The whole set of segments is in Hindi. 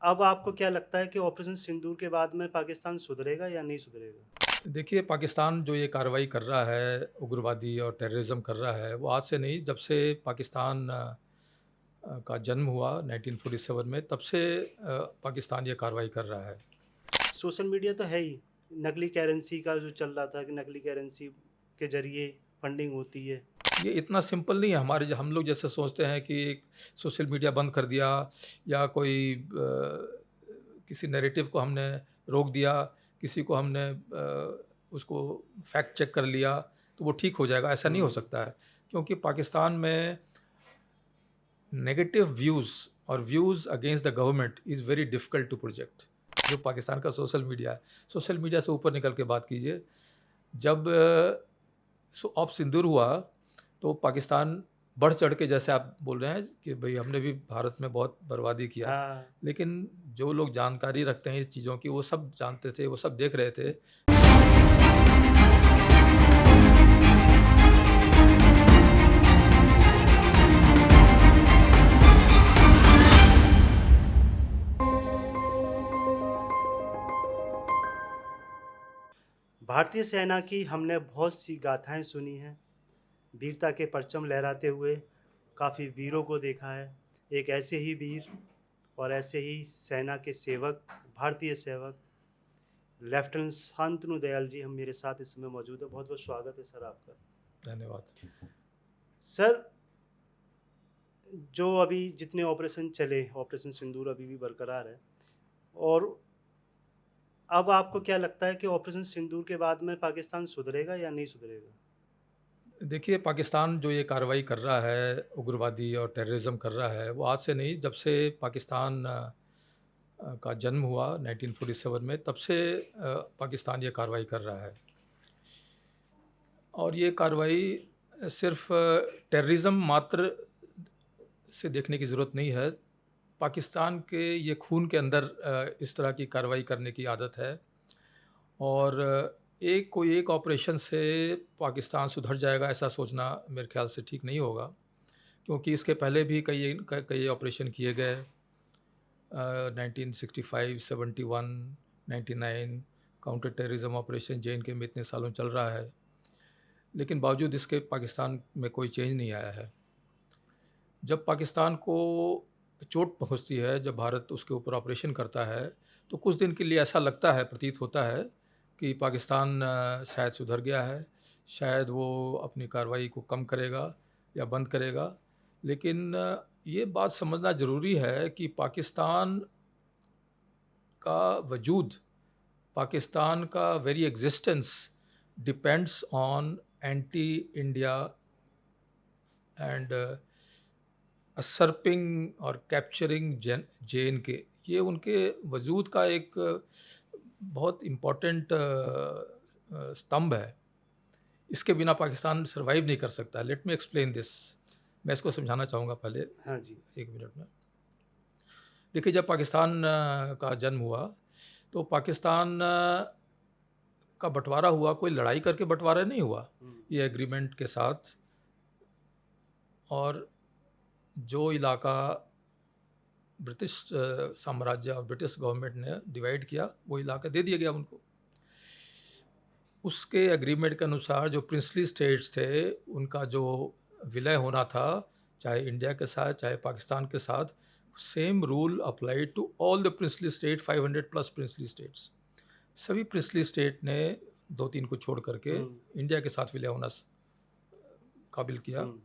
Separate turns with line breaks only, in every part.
अब आपको क्या लगता है कि ऑपरेशन सिंदूर के बाद में पाकिस्तान सुधरेगा या नहीं सुधरेगा?
देखिए, पाकिस्तान जो ये कार्रवाई कर रहा है, उग्रवादी और टेररिज़्म कर रहा है, वो आज से नहीं, जब से पाकिस्तान का जन्म हुआ 1947 में, तब से पाकिस्तान ये कार्रवाई कर रहा है।
सोशल मीडिया तो है ही, नकली करेंसी का जो चल रहा था कि नकली करेंसी के ज़रिए फंडिंग होती है।
ये इतना सिंपल नहीं है, हम लोग जैसे सोचते हैं कि सोशल मीडिया बंद कर दिया या कोई किसी नैरेटिव को हमने रोक दिया, किसी को हमने उसको फैक्ट चेक कर लिया, तो वो ठीक हो जाएगा, ऐसा नहीं हो
हुँ।
सकता है। क्योंकि पाकिस्तान में नेगेटिव व्यूज़ और views against the government is very difficult to project. जो पाकिस्तान का सोशल मीडिया से ऊपर निकल के बात कीजिए। जब ऑप सिंदूर हुआ, तो पाकिस्तान बढ़-चढ़ के, जैसे आप बोल रहे हैं कि भई हमने भी भारत में बहुत बर्बादी किया।
हाँ।
लेकिन जो लोग जानकारी रखते हैं इस चीज़ों की, वो सब जानते थे, वो सब देख रहे थे।
भारतीय सेना की हमने बहुत सी गाथाएँ सुनी हैं, वीरता के परचम लहराते हुए काफ़ी वीरों को देखा है। एक ऐसे ही वीर और ऐसे ही सेना के सेवक, भारतीय सेवक लेफ्टिनेंट शांतनु दयाल जी हम मेरे साथ इस समय मौजूद हैं। बहुत-बहुत स्वागत है सर आपका।
धन्यवाद।
सर, जो अभी जितने ऑपरेशन चले, ऑपरेशन सिंदूर अभी भी बरकरार है और अब आपको क्या लगता है कि ऑपरेशन सिंदूर के बाद में पाकिस्तान सुधरेगा या नहीं सुधरेगा?
देखिए, पाकिस्तान जो ये कार्रवाई कर रहा है, उग्रवादी और टेररिज़्म कर रहा है, वो आज से नहीं, जब से पाकिस्तान का जन्म हुआ 1947 में, तब से पाकिस्तान ये कार्रवाई कर रहा है। और ये कार्रवाई सिर्फ़ टेररिज़्म मात्र से देखने की ज़रूरत नहीं है। पाकिस्तान के ये खून के अंदर इस तरह की कार्रवाई करने की आदत है। और कोई एक ऑपरेशन से पाकिस्तान सुधर जाएगा, ऐसा सोचना मेरे ख़्याल से ठीक नहीं होगा। क्योंकि इसके पहले भी कई ऑपरेशन किए गए। 1965, 71, 99 काउंटर टेररिज़्म ऑपरेशन जे.एन.के में इतने सालों चल रहा है। लेकिन बावजूद इसके पाकिस्तान में कोई चेंज नहीं आया है। जब पाकिस्तान को चोट पहुँचती है, जब भारत उसके ऊपर ऑपरेशन करता है, तो कुछ दिन के लिए ऐसा लगता है, प्रतीत होता है कि पाकिस्तान शायद सुधर गया है, शायद वो अपनी कार्रवाई को कम करेगा या बंद करेगा। लेकिन ये बात समझना ज़रूरी है कि पाकिस्तान का वजूद, पाकिस्तान का very existence depends on anti India and usurping और कैप्चरिंग जे.एन.के। ये उनके वजूद का एक बहुत इम्पोर्टेंट स्तंभ है। इसके बिना पाकिस्तान सर्वाइव नहीं कर सकता। Let me explain this. मैं इसको समझाना चाहूँगा पहले
हाँ जी।
1 मिनट में। देखिए, जब पाकिस्तान का जन्म हुआ, तो पाकिस्तान का बँटवारा हुआ, कोई लड़ाई करके बँटवारा नहीं हुआ।
हुँ।
ये एग्रीमेंट के साथ। और जो इलाका ब्रिटिश साम्राज्य और ब्रिटिश गवर्नमेंट ने डिवाइड किया, वो इलाका दे दिया गया उनको। उसके एग्रीमेंट के अनुसार जो प्रिंसली स्टेट्स थे, उनका जो विलय होना था, चाहे इंडिया के साथ, चाहे पाकिस्तान के साथ, same rule applied to all the princely state, 500 plus princely states. सभी प्रिंसली स्टेट ने 2-3 को छोड़ करके
हुँ।
इंडिया के साथ विलय होना काबिल किया।
हुँ।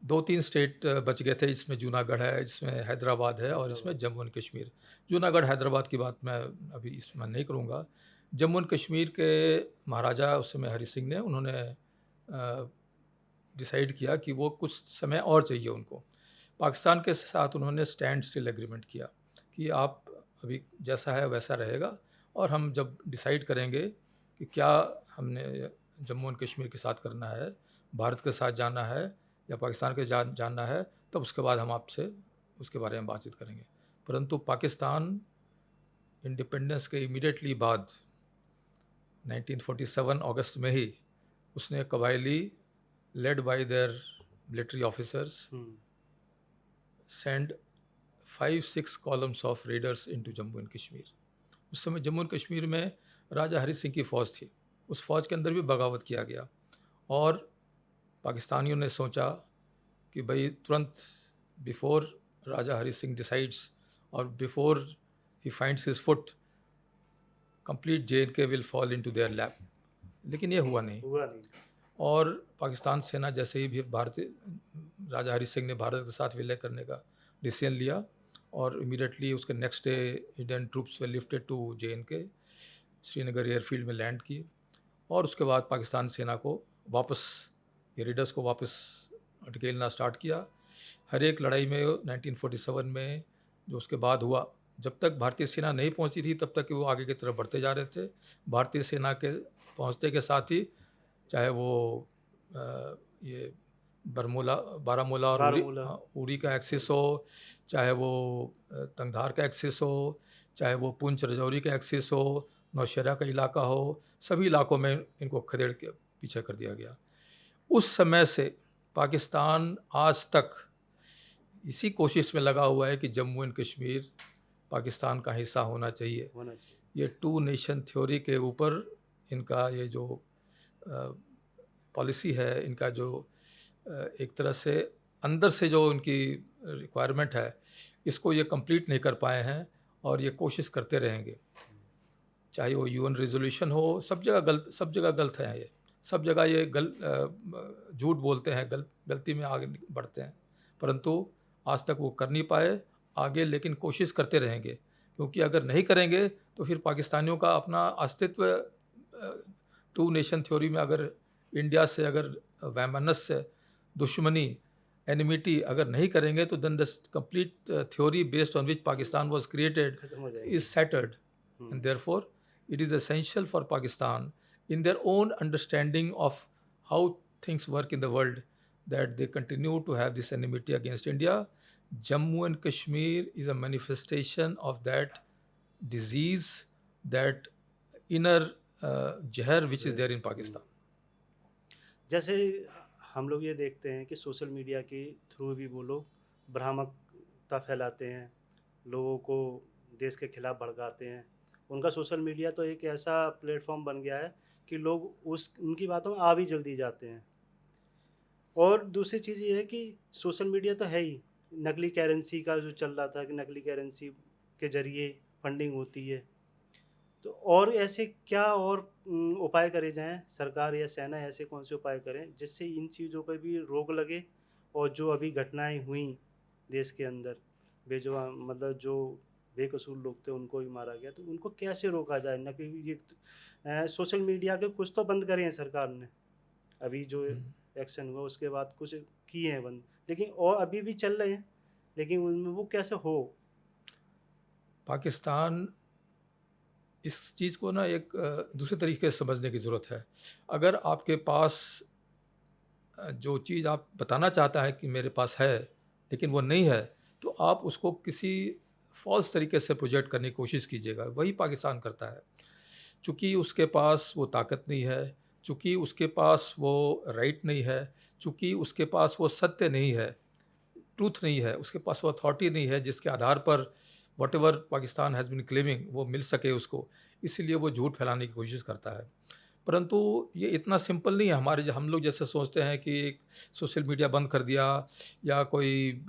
2-3 स्टेट बच गए थे, जिसमें जूनागढ़ है, जिसमें हैदराबाद है और इसमें
हैदराबाद।
जम्मू एंड कश्मीर। जूनागढ़, हैदराबाद की बात मैं अभी इसमें नहीं करूँगा। जम्मू एंड कश्मीर के महाराजा उस समय हरि सिंह ने, उन्होंने डिसाइड किया कि वो कुछ समय और चाहिए उनको। पाकिस्तान के साथ उन्होंने स्टैंड स्टिल एग्रीमेंट किया कि आप अभी जैसा है वैसा रहेगा, और हम जब डिसाइड करेंगे कि क्या हमने जम्मू एंड कश्मीर के साथ करना है, भारत के साथ जाना है या पाकिस्तान के जानना है, तब उसके बाद हम आपसे उसके बारे में बातचीत करेंगे। परंतु पाकिस्तान इंडिपेंडेंस के इमीडिएटली बाद 1947 अगस्त में ही उसने कबायली, led by their military officers,
हुँ।
Send 5-6 columns of raiders into Jammu and Kashmir. उस समय जम्मू एंड कश्मीर में राजा हरि सिंह की फ़ौज थी, उस फ़ौज के अंदर भी बगावत किया गया और पाकिस्तानियों ने सोचा कि भाई तुरंत बिफोर राजा हरि सिंह डिसाइड्स और before he finds his foot, complete JNK will fall into their lap. लेकिन ये हुआ नहीं
हुआ नहीं।
और पाकिस्तान सेना जैसे ही भी भारतीय राजा हरि सिंह ने भारत के साथ विलय करने का डिसीजन लिया और इमीडिएटली उसके नेक्स्ट डे इंडियन ट्रूप्स वे lifted to JNK, Srinagar airfield में लैंड किए और उसके बाद पाकिस्तान सेना को वापस ये रेडर्स को वापस ढकेलना स्टार्ट किया। हर एक लड़ाई में 1947 में जो उसके बाद हुआ, जब तक भारतीय सेना नहीं पहुंची थी तब तक वो आगे की तरफ बढ़ते जा रहे थे। भारतीय सेना के पहुंचते के साथ ही चाहे वो ये बारामूला और
बारामूला।
उरी का एक्सेस हो, चाहे वो तंगधार का एक्सेस हो, चाहे वो पुंछ रजौरी का एक्सेस हो, नौशेरा का इलाका हो, सभी इलाकों में इनको खदेड़ के पीछे कर दिया गया। उस समय से पाकिस्तान आज तक इसी कोशिश में लगा हुआ है कि जम्मू एंड कश्मीर पाकिस्तान का हिस्सा होना चाहिए। ये 2 नेशन थ्योरी के ऊपर इनका ये जो पॉलिसी है, इनका जो एक तरह से अंदर से जो इनकी रिक्वायरमेंट है, इसको ये कंप्लीट नहीं कर पाए हैं और ये कोशिश करते रहेंगे। चाहे वो UN रेजोल्यूशन हो, सब जगह गलत है ये, सब जगह ये झूठ बोलते हैं, गलती में आगे बढ़ते हैं, परंतु आज तक वो कर नहीं पाए आगे, लेकिन कोशिश करते रहेंगे, क्योंकि अगर नहीं करेंगे तो फिर पाकिस्तानियों का अपना अस्तित्व 2 नेशन थ्योरी में अगर इंडिया से अगर वैमनस्य, दुश्मनी, एनिमिटी अगर नहीं करेंगे तो then the complete theory based on which Pakistan was created is shattered and therefore it is essential for Pakistan in their own understanding of how things work in the world that they continue to have this enmity against India. Jammu and Kashmir is a manifestation of that disease, that inner जहर which is there in Pakistan.
जैसे हम लोग ये देखते हैं कि सोशल मीडिया के थ्रू भी वो लोग भ्रामकता फैलाते हैं, लोगों को देश के खिलाफ भड़काते हैं। उनका सोशल मीडिया तो एक ऐसा प्लेटफॉर्म बन गया है कि लोग उनकी बातों में आ भी जल्दी जाते हैं। और दूसरी चीज़ ये है कि सोशल मीडिया तो है ही, नकली करेंसी का जो चल रहा था कि नकली करेंसी के ज़रिए फंडिंग होती है, तो और ऐसे क्या और उपाय करे जाएं, सरकार या सेना ऐसे कौन से उपाय करें जिससे इन चीज़ों पर भी रोक लगे और जो अभी घटनाएं हुई देश के अंदर, मतलब जो बेकसूर लोग थे उनको भी मारा गया, तो उनको कैसे रोका जाए? न कि ये सोशल मीडिया के कुछ तो बंद करे हैं सरकार ने, अभी जो एक्शन हुआ उसके बाद कुछ किए हैं बंद, लेकिन और अभी भी चल रहे हैं, लेकिन उनमें वो कैसे हो?
पाकिस्तान इस चीज़ को ना एक दूसरे तरीके से समझने की ज़रूरत है। अगर आपके पास जो चीज़ आप बताना चाहता है कि मेरे पास है लेकिन वो नहीं है, तो आप उसको किसी फॉल्स तरीके से प्रोजेक्ट करने की कोशिश कीजिएगा। वही पाकिस्तान करता है। चूँकि उसके पास वो ताकत नहीं है, चूँकि उसके पास वो राइट नहीं है, चूँकि उसके पास वो सत्य नहीं है, ट्रूथ नहीं है, उसके पास वो अथॉरिटी नहीं है जिसके आधार पर whatever Pakistan has been claiming वो मिल सके उसको, इसलिए वो झूठ फैलाने की कोशिश करता है। परंतु ये इतना सिंपल नहीं है। हम लोग जैसे सोचते हैं कि सोशल मीडिया बंद कर दिया या कोई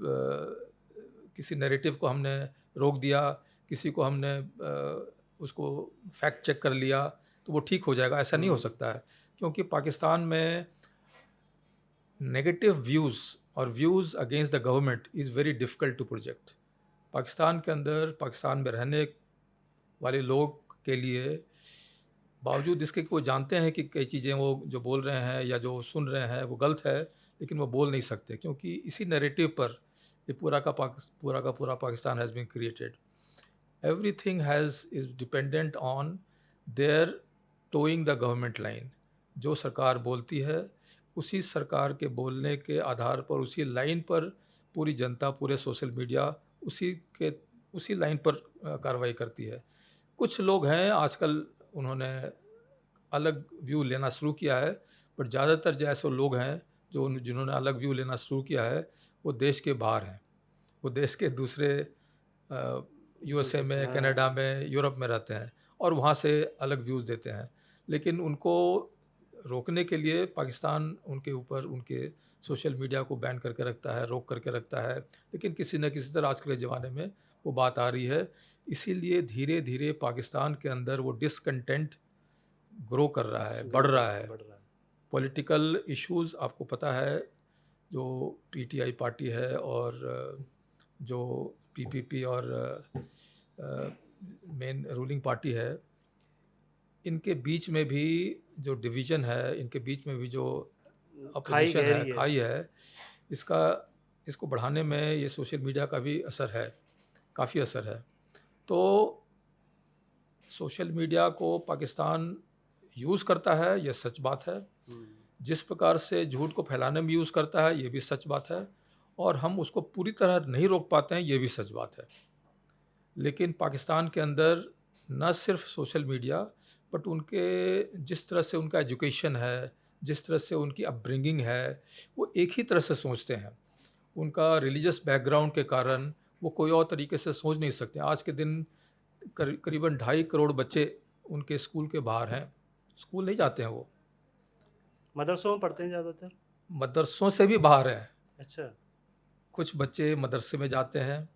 किसी नैरेटिव को हमने रोक दिया, किसी को हमने उसको फैक्ट चेक कर लिया तो वो ठीक हो जाएगा, ऐसा नहीं हो सकता है। क्योंकि पाकिस्तान में नेगेटिव व्यूज़ और views against the government is very difficult to project. Pakistan के अंदर, पाकिस्तान में रहने वाले लोग के लिए, बावजूद इसके कि वो जानते हैं कि कई चीज़ें वो जो बोल रहे हैं या जो सुन रहे हैं वो गलत है, लेकिन वो बोल नहीं सकते क्योंकि इसी नैरेटिव पर ये पूरा का पूरा Pakistan has been created. Everything is dependent on their toeing the government line. जो सरकार बोलती है उसी सरकार के बोलने के आधार पर, उसी लाइन पर पूरी जनता, पूरे सोशल मीडिया उसी लाइन पर कार्रवाई करती है। कुछ लोग हैं आजकल उन्होंने अलग व्यू लेना शुरू किया है, पर ज़्यादातर जो ऐसे लोग हैं जिन्होंने अलग व्यू लेना शुरू किया है वो देश के बाहर हैं, वो देश के दूसरे यूएसए में,
हाँ,
कनाडा में, यूरोप में रहते हैं और वहाँ से अलग व्यूज़ देते हैं। लेकिन उनको रोकने के लिए पाकिस्तान उनके ऊपर उनके सोशल मीडिया को बैन करके रखता है, रोक करके रखता है। लेकिन किसी न किसी तरह आजकल के ज़माने में वो बात आ रही है। इसीलिए धीरे-धीरे पाकिस्तान के अंदर वो डिसकंटेंट ग्रो कर रहा है, बढ़ रहा है।
बढ़ रहा है।
पॉलिटिकल इश्यूज़ आपको पता है, जो पीटीआई पार्टी है और जो पीपीपी और मेन रूलिंग पार्टी है, इनके बीच में भी जो डिवीज़न है, इनके बीच में भी जो
खाई
अपोजिशन है,
गहरी है।
खाई है, इसका इसको बढ़ाने में ये सोशल मीडिया का भी असर है, काफ़ी असर है। तो सोशल मीडिया को पाकिस्तान यूज़ करता है, ये सच बात है। जिस प्रकार से झूठ को फैलाने में यूज़ करता है, ये भी सच बात है और हम उसको पूरी तरह नहीं रोक पाते हैं, ये भी सच बात है। लेकिन पाकिस्तान के अंदर न सिर्फ सोशल मीडिया, बट उनके जिस तरह से उनका एजुकेशन है, जिस तरह से उनकी अपब्रिंगिंग है, वो एक ही तरह से सोचते हैं। उनका रिलीजियस बैकग्राउंड के कारण वो कोई और तरीके से सोच नहीं सकते। आज के दिन करीबन 2.5 करोड़ बच्चे उनके स्कूल के बाहर हैं, स्कूल नहीं जाते हैं वो,
मदरसों में पढ़ते हैं ज़्यादातर।
मदरसों से भी बाहर हैं।
अच्छा।
कुछ बच्चे मदरसे में जाते हैं,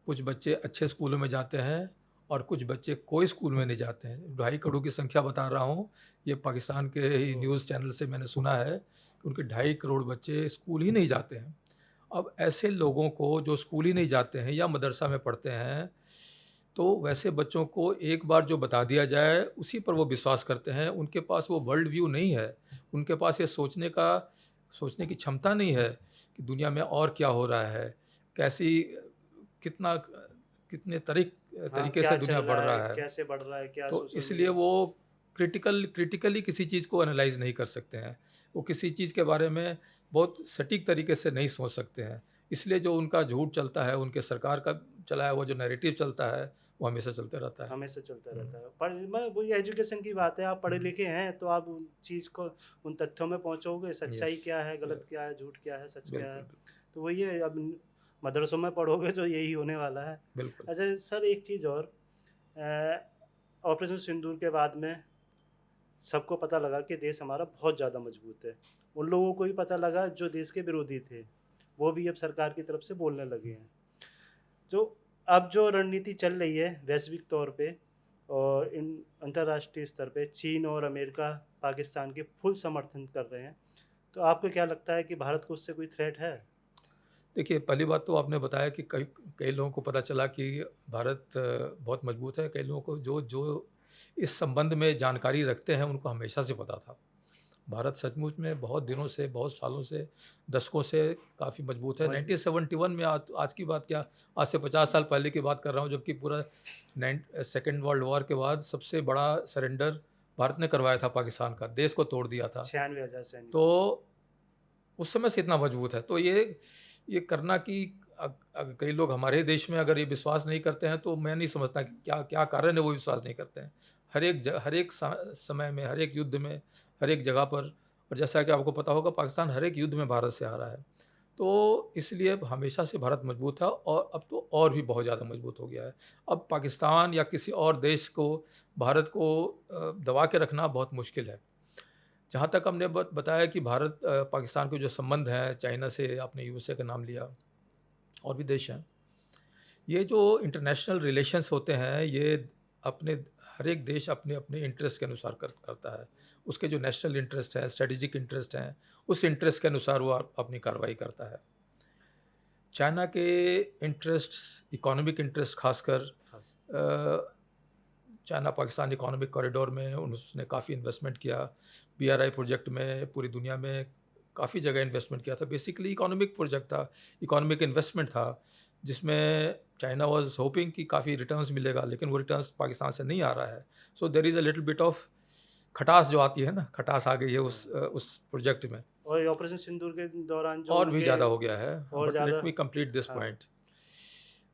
कुछ बच्चे अच्छे स्कूलों में जाते हैं और कुछ बच्चे कोई स्कूल में नहीं जाते हैं। 2.5 करोड़ की संख्या बता रहा हूँ, ये पाकिस्तान के ही न्यूज़ चैनल से मैंने सुना है कि उनके 2.5 करोड़ बच्चे स्कूल ही नहीं जाते हैं। अब ऐसे लोगों को जो स्कूल ही नहीं जाते हैं या मदरसा में पढ़ते हैं, तो वैसे बच्चों को एक बार जो बता दिया जाए उसी पर वो विश्वास करते हैं। उनके पास वो वर्ल्ड व्यू नहीं है, उनके पास ये सोचने की क्षमता नहीं है कि दुनिया में और क्या हो रहा है, कैसी कितना कितने
हाँ,
तरीके
क्या
से
चल
दुनिया बढ़
रहा है,
रहा है।
कैसे बढ़ रहा है, क्या
तो
सोशल
इसलिए
मीडिया
वो क्रिटिकली किसी चीज़ को एनालाइज़ नहीं कर सकते हैं। वो किसी चीज़ के बारे में बहुत सटीक तरीके से नहीं सोच सकते हैं। इसलिए जो उनका झूठ चलता है, उनके सरकार का चलाया हुआ जो नैरेटिव चलता है, वो हमेशा चलते रहता है।
हमेशा चलता
हुँ,
रहता है। पर मैं वही एजुकेशन की बात है, आप पढ़े
हुँ।
लिखे हैं तो आप उन चीज़ को, उन तथ्यों में पहुँचोगे, सच्चाई
यस,
क्या है,
या
गलत क्या है, झूठ क्या है, सच क्या है।
बिल्कुल, बिल्कुल,
तो वही है, अब मदरसों में पढ़ोगे तो यही होने वाला है।
बिल्कुल।
अच्छा सर, एक चीज़ और, ऑपरेशन सिंदूर के बाद में सबको पता लगा कि देश हमारा बहुत ज़्यादा मजबूत है। उन लोगों को भी पता लगा जो देश के विरोधी थे, वो भी अब सरकार की तरफ से बोलने लगे हैं। तो अब जो रणनीति चल रही है वैश्विक तौर पे और इन अंतर्राष्ट्रीय स्तर पे, चीन और अमेरिका पाकिस्तान के फुल समर्थन कर रहे हैं। तो आपको क्या लगता है कि भारत को उससे कोई थ्रेट है?
देखिए, पहली बात तो आपने बताया कि कई कई लोगों को पता चला कि भारत बहुत मजबूत है। कई लोगों को जो जो इस संबंध में जानकारी रखते हैं, उनको हमेशा से पता था। भारत सचमुच में बहुत दिनों से, बहुत सालों से, दशकों से काफ़ी मजबूत है।
मजबूत।
1971 में आज की बात क्या, आज से 50 साल पहले की बात कर रहा हूँ, जबकि पूरा सेकेंड वर्ल्ड वॉर के बाद सबसे बड़ा सरेंडर भारत ने करवाया था पाकिस्तान का, देश को तोड़ दिया था।
96,000 सैनिकों को।
तो उस समय से इतना मजबूत है। तो ये करना कि कई लोग हमारे देश में अगर ये विश्वास नहीं करते हैं, तो मैं नहीं समझता कि क्या क्या कारण है वो विश्वास नहीं करते हैं। हर एक समय में, हर एक युद्ध में, हर एक जगह पर, और जैसा कि आपको पता होगा पाकिस्तान हर एक युद्ध में भारत से हारा है। तो इसलिए हमेशा से भारत मजबूत था और अब तो और भी बहुत ज़्यादा मजबूत हो गया है। अब पाकिस्तान या किसी और देश को, भारत को दबा के रखना बहुत मुश्किल है। जहाँ तक हमने बताया कि भारत पाकिस्तान के जो संबंध हैं, चाइना से आपने यूएसए का नाम लिया, और भी देश हैं। ये जो इंटरनेशनल रिलेशंस होते हैं, ये अपने हर एक देश अपने अपने इंटरेस्ट के अनुसार करता है। उसके जो नेशनल इंटरेस्ट हैं, स्ट्रेटेजिक इंटरेस्ट हैं, उस इंटरेस्ट के अनुसार वो अपनी कार्रवाई करता है। चाइना के इंटरेस्ट्स, इकोनॉमिक इंटरेस्ट खासकर,
खास।
चाइना पाकिस्तान इकोनॉमिक कॉरिडोर में उसने काफ़ी इन्वेस्टमेंट किया। बीआरआई प्रोजेक्ट में पूरी दुनिया में काफ़ी जगह इन्वेस्टमेंट किया था। बेसिकली इकोनॉमिक प्रोजेक्ट था, इकोनॉमिक इन्वेस्टमेंट था, जिसमें चाइना वाज होपिंग कि काफ़ी रिटर्न्स मिलेगा, लेकिन वो रिटर्न्स पाकिस्तान से नहीं आ रहा है। So there is a little bit of खटास जो आती है ना, खटास आ गई है
हाँ।
उस प्रोजेक्ट में,
और ये ऑपरेशन सिंदूर के दौरान जो
और भी
उनके
ज़्यादा हो गया है।
और
बट लेट
ज़्यादा।
मी कंप्लीट दिस
हाँ।
Point.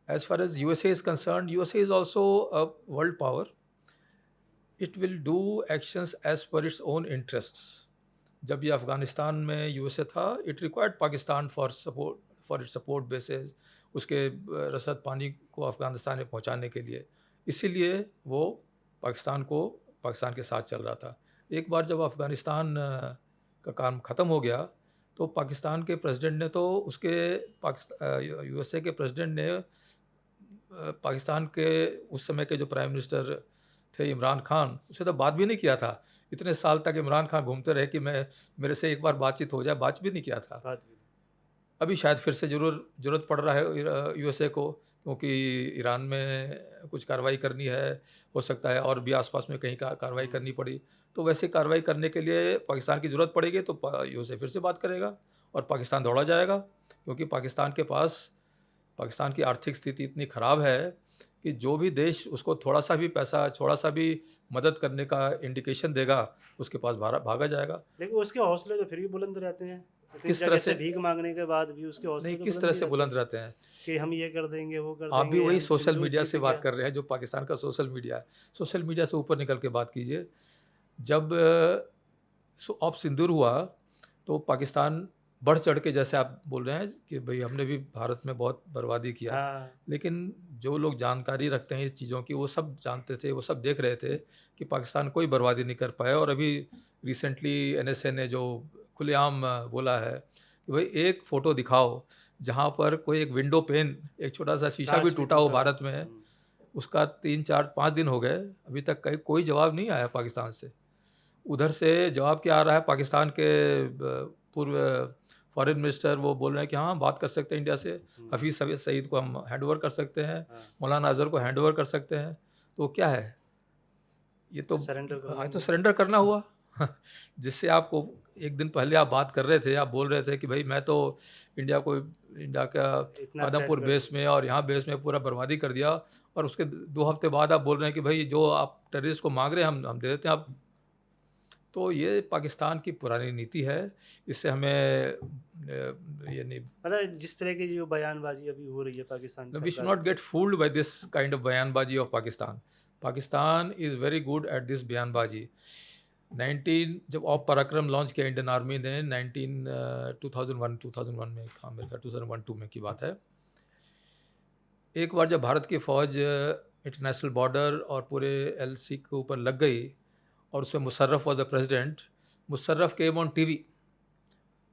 As far as USA is concerned, USA is also a world power. It will do actions as per its own interests. जब ये अफ़गानिस्तान में यूएसए था, it required Pakistan for its support basis. उसके रसद पानी को अफ़गानिस्तान में पहुंचाने के लिए। इसीलिए वो पाकिस्तान के साथ चल रहा था। एक बार जब अफ़गानिस्तान का काम ख़त्म हो गया, तो पाकिस्तान के प्रेसिडेंट ने तो यूएसए के प्रेसिडेंट ने पाकिस्तान के उस समय के जो प्राइम मिनिस्टर थे इमरान खान, उससे तो बात भी नहीं किया था। इतने साल तक इमरान खान घूमते रहे कि मेरे से एक बार बातचीत हो जाए, बात भी नहीं किया था।
बात भी
अभी शायद फिर से ज़रूरत पड़ रहा है यूएसए को, क्योंकि ईरान में कुछ कार्रवाई करनी है, हो सकता है और भी आसपास में कहीं कार्रवाई करनी पड़ी। तो वैसे कार्रवाई करने के लिए पाकिस्तान की ज़रूरत पड़ेगी तो यूएसए फिर से बात करेगा और पाकिस्तान दौड़ा जाएगा, क्योंकि पाकिस्तान की आर्थिक स्थिति इतनी ख़राब है कि जो भी देश उसको थोड़ा सा भी पैसा, थोड़ा सा भी मदद करने का इंडिकेशन देगा, उसके पास भागा जाएगा।
लेकिन उसके हौसले तो फिर भी बुलंद रहते हैं। इतनी
किस तरह
जगह से
से?
भीख मांगने के बाद भी उसके हौसले
नहीं,
तो
किस
बुलंद
तरह
ही
से
रहते
बुलंद
हैं
रहते हैं?
कि हम ये कर देंगे, वो कर
आप भी
देंगे,
वही
हम
सोशल
सिंदूर
मीडिया
जीत
से बात
गया।
कर रहे हैं, जो पाकिस्तान का सोशल मीडिया है। सोशल मीडिया से ऊपर निकल के बात कीजिए। जब ऑप सिंदूर हुआ, तो पाकिस्तान बढ़ चढ़ के, जैसे आप बोल रहे हैं कि भाई हमने भी भारत में बहुत बर्बादी किया,
हाँ,
लेकिन जो लोग जानकारी रखते हैं इस चीज़ों की, वो सब जानते थे, वो सब देख रहे थे कि पाकिस्तान कोई बर्बादी नहीं कर पाया। और अभी रिसेंटली एनएसए ने जो खुलेआम बोला है कि भाई एक फ़ोटो दिखाओ जहाँ पर कोई एक विंडो पेन, एक छोटा सा शीशा भी
काँच भी
टूटा हो
टूटा हो।
भारत में, उसका 3 4 5 दिन हो गए, अभी तक कोई जवाब नहीं आया पाकिस्तान से। उधर से जवाब क्या आ रहा है, पाकिस्तान के पूर्व फॉरेन मिनिस्टर वो बोल रहे हैं कि हाँ बात कर सकते हैं इंडिया से, हफीज़ सईद को हम हैंड ओवर कर सकते हैं,
हाँ,
मौलाना अजहर को हैंड ओवर कर सकते हैं। तो क्या है ये? तो
सरेंडर कर
हाँ, तो
देंगे।
सरेंडर करना हुआ। जिससे आपको एक दिन पहले आप बात कर रहे थे, आप बोल रहे थे कि भाई मैं तो इंडिया का
इतना थ्रेट
आदमपुर
कर
बेस
दूँगा।
में और यहाँ बेस में पूरा बर्बादी कर दिया, और उसके 2 हफ्ते बाद आप बोल रहे हैं कि भाई जो आप टेररिस्ट को मांग रहे हैं हम दे देते हैं आप। तो ये पाकिस्तान की पुरानी नीति है। इससे हमें ये नहीं,
मतलब जिस तरह की जो बयानबाज़ी अभी हो रही है पाकिस्तान
वी शुड
सरकार
नॉट
की
गेट
तरफ से।
Fooled by this kind of बयानबाजी of Pakistan. Pakistan is very good at this बयानबाजी। 19 जब ऑप पराक्रम लॉन्च किया इंडियन आर्मी ने 2001 में, हाँ मेरे ख्याल 2001-2 में की बात है। एक बार जब भारत की फ़ौज इंटरनेशनल बॉर्डर और पूरे एलसी के ऊपर लग गई, और उसमें Musharraf was the president, Musharraf came on TV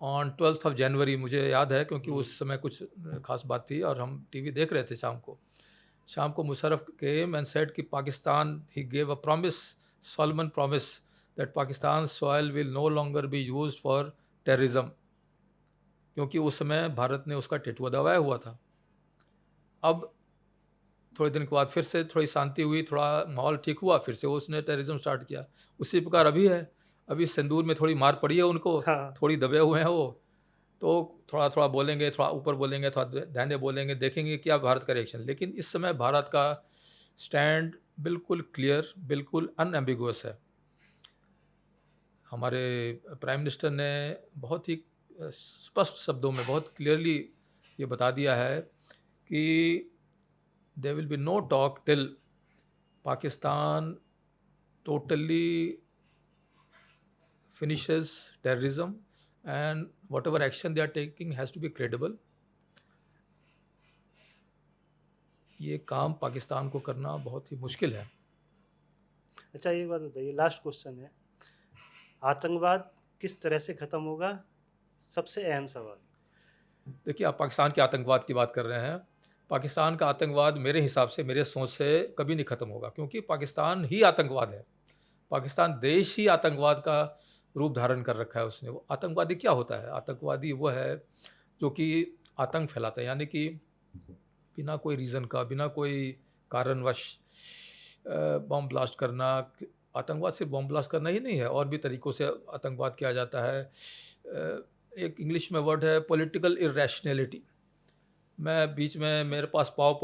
on 12th of January, मुझे याद है क्योंकि उस समय कुछ खास बात थी और हम टीवी देख रहे थे शाम को मुशर्रफ केम एंड सेड कि Pakistan, he gave a promise, solemn promise, that Pakistan soil will no longer be used for terrorism, क्योंकि उस समय भारत ने उसका टेटुआ दबाया हुआ था। अब थोड़े दिन के बाद फिर से थोड़ी शांति हुई, थोड़ा माहौल ठीक हुआ, फिर से उसने टेररिज्म स्टार्ट किया। उसी प्रकार अभी है, अभी सिंदूर में थोड़ी मार पड़ी है उनको,
हाँ,
थोड़ी दबे हुए हैं वो, तो थोड़ा थोड़ा बोलेंगे, थोड़ा ऊपर बोलेंगे, थोड़ा ध्यान बोलेंगे, देखेंगे क्या भारत का रिएक्शन। लेकिन इस समय भारत का स्टैंड बिल्कुल क्लियर, बिल्कुल अनएम्बिगुअस है। हमारे प्राइम मिनिस्टर ने बहुत ही स्पष्ट शब्दों में बहुत क्लियरली ये बता दिया है कि there will be no talk till Pakistan totally finishes terrorism, and whatever action they are taking has to be credible. ये काम पाकिस्तान को करना बहुत ही मुश्किल है।
अच्छा एक बात बताइए, लास्ट क्वेश्चन है, आतंकवाद किस तरह से ख़त्म होगा? सबसे अहम सवाल।
देखिए, आप पाकिस्तान के आतंकवाद की बात कर रहे हैं। पाकिस्तान का आतंकवाद मेरे हिसाब से, मेरे सोच से कभी नहीं ख़त्म होगा, क्योंकि पाकिस्तान ही आतंकवाद है। पाकिस्तान देश ही आतंकवाद का रूप धारण कर रखा है उसने। वो आतंकवादी क्या होता है? आतंकवादी वो है जो कि आतंक फैलाता है, यानी कि बिना कोई रीज़न का, बिना कोई कारणवश बम ब्लास्ट करना। आतंकवाद सिर्फ बम ब्लास्ट करना ही नहीं है, और भी तरीक़ों से आतंकवाद किया जाता है। एक इंग्लिश में वर्ड है पॉलिटिकल इरेशनैलिटी। मैं बीच में, मेरे पास पाव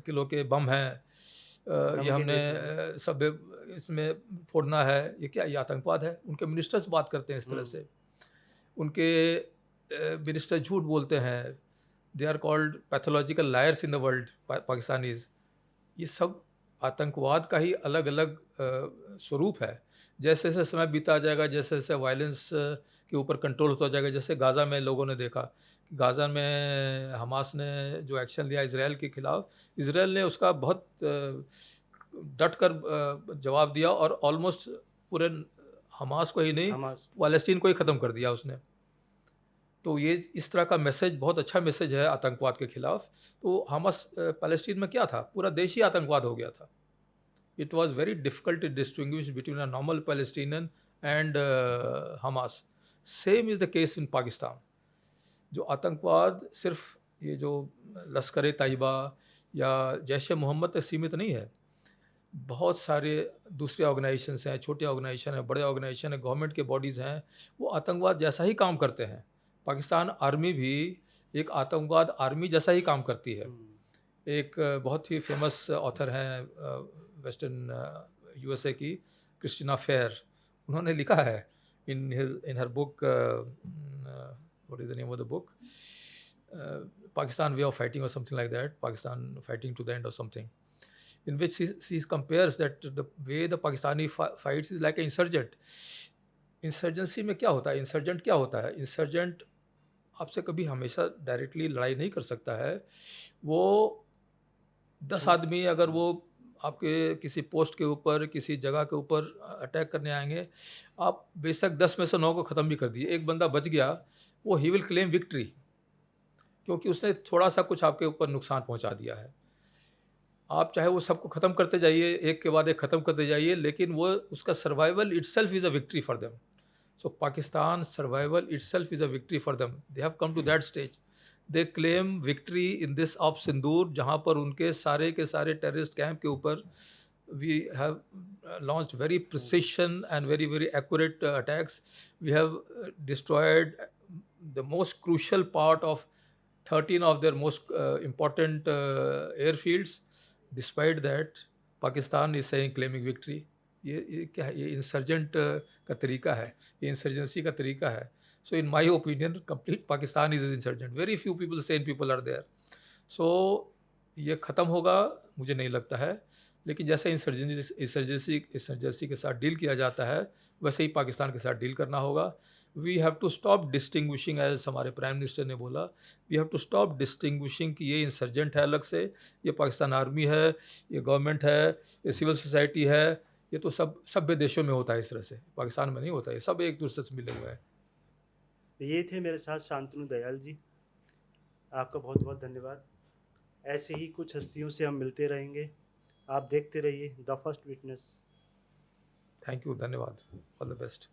किलो के बम हैं, ये
धमकी
हमने
देते हैं।
सब इसमें फोड़ना है, ये क्या, ये आतंकवाद है? उनके मिनिस्टर्स बात करते हैं इस तरह से। उनके मिनिस्टर झूठ बोलते हैं। They are called pathological liars in the world, Pakistanis. ये सब आतंकवाद का ही अलग अलग स्वरूप है। जैसे जैसे समय बीता जाएगा, जैसे जैसे वायलेंस के ऊपर कंट्रोल होता जाएगा, जैसे गाज़ा में लोगों ने देखा कि गाज़ा में हमास ने जो एक्शन लिया इसराइल के खिलाफ, इसराइल ने उसका बहुत डट कर जवाब दिया और ऑलमोस्ट पूरे हमास को ही नहीं,
हमास
फ़लस्तीन को ही ख़त्म कर दिया उसने। तो ये इस तरह का मैसेज बहुत अच्छा मैसेज है आतंकवाद के खिलाफ। तो हमास फ़लस्तीन में क्या था, पूरा देश ही आतंकवाद हो गया था। It was very difficult to distinguish between a normal Palestinian and Hamas. Same is the case in Pakistan. जो आतंकवाद सिर्फ ये जो लश्कर तैयबा या जैश ए मोहम्मद तक सीमित नहीं है। बहुत सारे दूसरे ऑर्गेनाइजेशंस हैं, छोटे ऑर्गेनाइजेशन हैं, बड़े ऑर्गेनाइजेशन हैं, गवर्नमेंट के बॉडीज़ हैं, वो आतंकवाद जैसा ही काम करते हैं। पाकिस्तान आर्मी भी एक आतंकवाद आर्मी जैसा ही काम करती है। एक बहुत ही फेमस ऑथर हैं वेस्टर्न यूएसए की, क्रिस्टीना फेयर, उन्होंने लिखा है in her book, what is the name of the book, Pakistan way of fighting और something like that, Pakistan fighting to the end और something, in which she compares that the way the Pakistani fights is like an insurgent. Insurgency में क्या होता है, इंसर्जेंट क्या होता है? इंसर्जेंट आपसे कभी हमेशा डायरेक्टली लड़ाई नहीं कर सकता है। वो 10 आदमी अगर वो आपके किसी पोस्ट के ऊपर, किसी जगह के ऊपर अटैक करने आएंगे, आप बेशक 10 में से 9 को ख़त्म भी कर दिए, एक बंदा बच गया, वो ही विल क्लेम विक्ट्री, क्योंकि उसने थोड़ा सा कुछ आपके ऊपर नुकसान पहुंचा दिया है। आप चाहे वो सबको ख़त्म करते जाइए, एक के बाद एक ख़त्म करते जाइए, लेकिन वो उसका survival itself is a victory for them. So Pakistan survival itself is a victory for them. They have come to that stage. They claim victory in this of Sindoor, जहाँ पर उनके सारे के सारे टेररिस्ट कैंप के ऊपर we have launched very precision and very very accurate attacks. We have destroyed the most crucial part of 13 of their most important airfields. Despite that, Pakistan is saying claiming victory. ये क्या है? ये इंसर्जेंट का तरीका है, ये इंसर्जेंसी का तरीका है। So in my opinion complete Pakistan is insurgent. Very few people sane people are there. So ये ख़त्म होगा मुझे नहीं लगता है, लेकिन जैसे इंसर्जेंसी के साथ डील किया जाता है, वैसे ही पाकिस्तान के साथ डील करना होगा। We have to stop distinguishing, as हमारे प्राइम मिनिस्टर ने बोला, we have to stop distinguishing कि ये इंसर्जेंट है अलग से, ये पाकिस्तान आर्मी है, ये गवर्नमेंट है, ये सिविल सोसाइटी है। ये तो सब सभ्य देशों में होता है इस तरह से, पाकिस्तान में नहीं होता है। सब एक दूसरे से मिले हुए हैं।
ये थे मेरे साथ शांतनु दयाल जी, आपका बहुत बहुत धन्यवाद। ऐसे ही कुछ हस्तियों से हम मिलते रहेंगे। आप देखते रहिए the first witness.
Thank you, धन्यवाद, ऑल द बेस्ट।